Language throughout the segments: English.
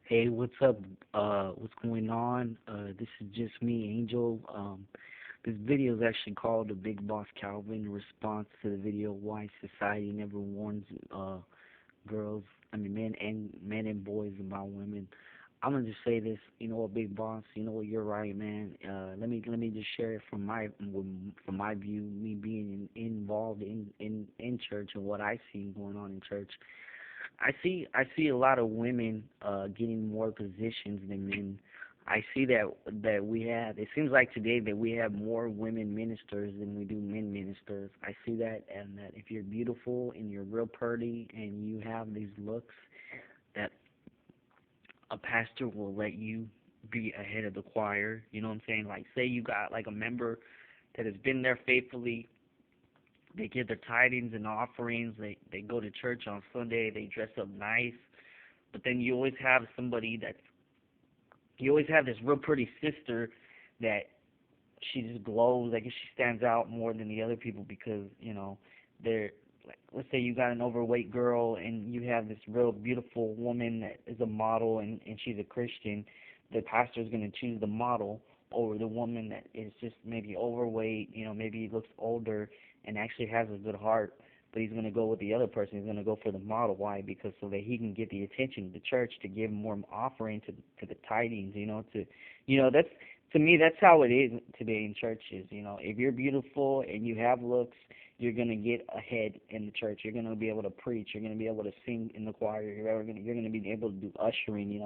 Hey, what's up? What's going on? This is just me, Angel. This video is actually called the Big Boss Calvin response to the video Why Society Never Warns Girls, men and boys about women. I'm gonna just say this, Big Boss, you're right, man. Let me just share it from my view, me being involved in church and what I see going on in church. I see a lot of women getting more positions than men. I see that we have. It seems like today that we have more women ministers than we do men ministers. I see that, and that if you're beautiful and you're real pretty and you have these looks, that a pastor will let you be ahead of the choir. You know what I'm saying? Like, say you got like a member that has been there faithfully. They give their tithings and offerings. They go to church on Sunday. They dress up nice. But then you always have this real pretty sister that she just glows. Like, she stands out more than the other people because they're like, let's say you got an overweight girl and you have this real beautiful woman that is a model and she's a Christian. The pastor's going to choose the model over the woman that is just maybe overweight, maybe looks older and actually has a good heart, but he's going to go with the other person. He's going to go for the model. Why? Because so that he can get the attention of the church to give more offering to the tidings. That's, to me, that's how it is today in churches. If you're beautiful and you have looks, you're going to get ahead in the church. You're going to be able to preach. You're going to be able to sing in the choir. You're going to be able to do ushering.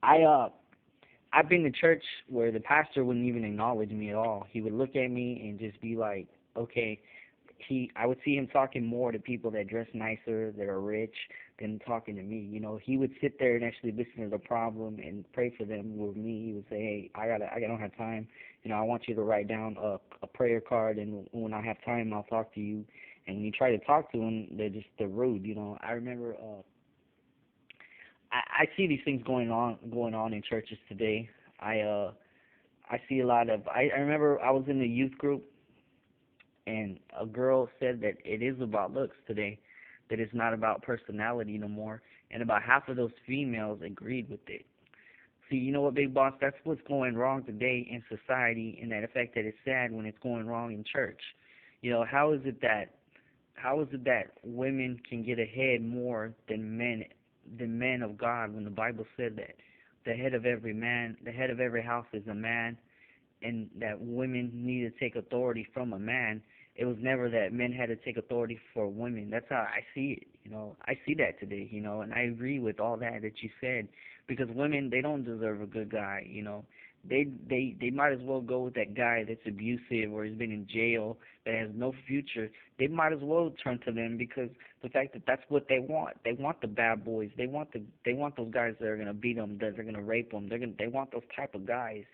I've been to church where the pastor wouldn't even acknowledge me at all. He would look at me and just be like, okay. I would see him talking more to people that dress nicer, that are rich, than talking to me. He would sit there and actually listen to the problem and pray for them. With me, he would say, "Hey, I don't have time. I want you to write down a prayer card, and when I have time, I'll talk to you." And when you try to talk to them, they're rude. I remember I see these things going on in churches today. I see a lot of. I remember I was in the youth group, and a girl said that it is about looks today, that it's not about personality no more, and about half of those females agreed with it. See, you know what, Big Boss? That's what's going wrong today in society, and that effect that it's sad when it's going wrong in church. How is it that women can get ahead more than men of God, when the Bible said that the head of every house is a man, and that women need to take authority from a man. It was never that men had to take authority for women. That's how I see it. I see that today. And I agree with all that you said, because women, they don't deserve a good guy. They might as well go with that guy that's abusive or has been in jail, that has no future. They might as well turn to them, because the fact that that's what they want. They want the bad boys. They want those guys that are gonna beat them, that are gonna rape them. They want those type of guys.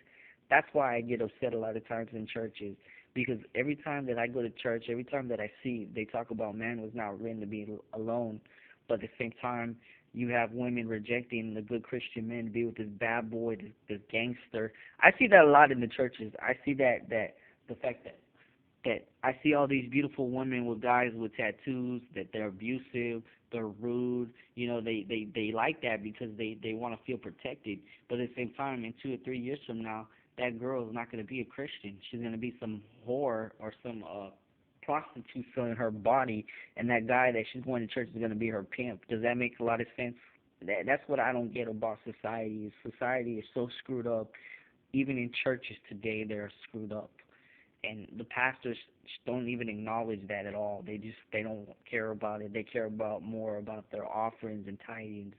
That's why I get upset a lot of times in churches, because every time that I go to church, every time that I see, they talk about man was not written to be alone, but at the same time, you have women rejecting the good Christian men to be with this bad boy, this gangster. I see that a lot in the churches. I see that the fact that I see all these beautiful women with guys with tattoos, that they're abusive, they're rude. They like that because they want to feel protected. But at the same time, in 2 or 3 years from now, that girl is not going to be a Christian. She's going to be some whore or some prostitute selling her body, and that guy that she's going to church is going to be her pimp. Does that make a lot of sense? That's what I don't get about society. Society is so screwed up. Even in churches today, they're screwed up, and the pastors don't even acknowledge that at all. They don't care about it. They care about more about their offerings and tithings.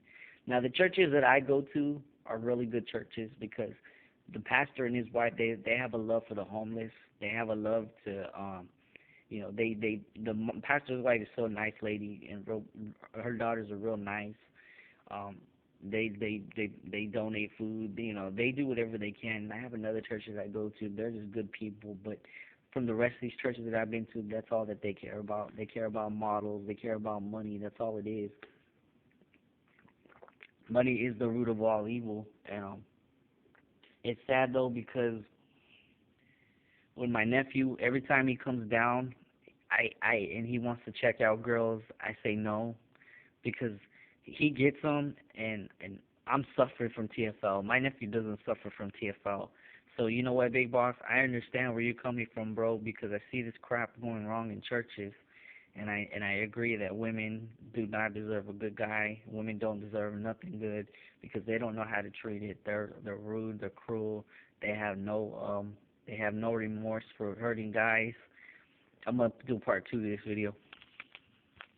Now, the churches that I go to are really good churches, because the pastor and his wife, they have a love for the homeless. They have a love to the pastor's wife is so nice lady, and her daughters are real nice. They donate food. They do whatever they can. I have another church that I go to. They're just good people, but from the rest of these churches that I've been to, that's all that they care about. They care about models. They care about money. That's all it is. Money is the root of all evil, and it's sad though, because when my nephew, every time he comes down, and he wants to check out girls, I say no, because he gets them, and I'm suffering from TFL. My nephew doesn't suffer from TFL. So you know what, Big Boss? I understand where you're coming from, bro, because I see this crap going wrong in churches, and I agree that women do not deserve a good guy. Women don't deserve nothing good because they don't know how to treat it. They're rude, they're cruel. They have no remorse for hurting guys. I'm gonna do part 2 of this video.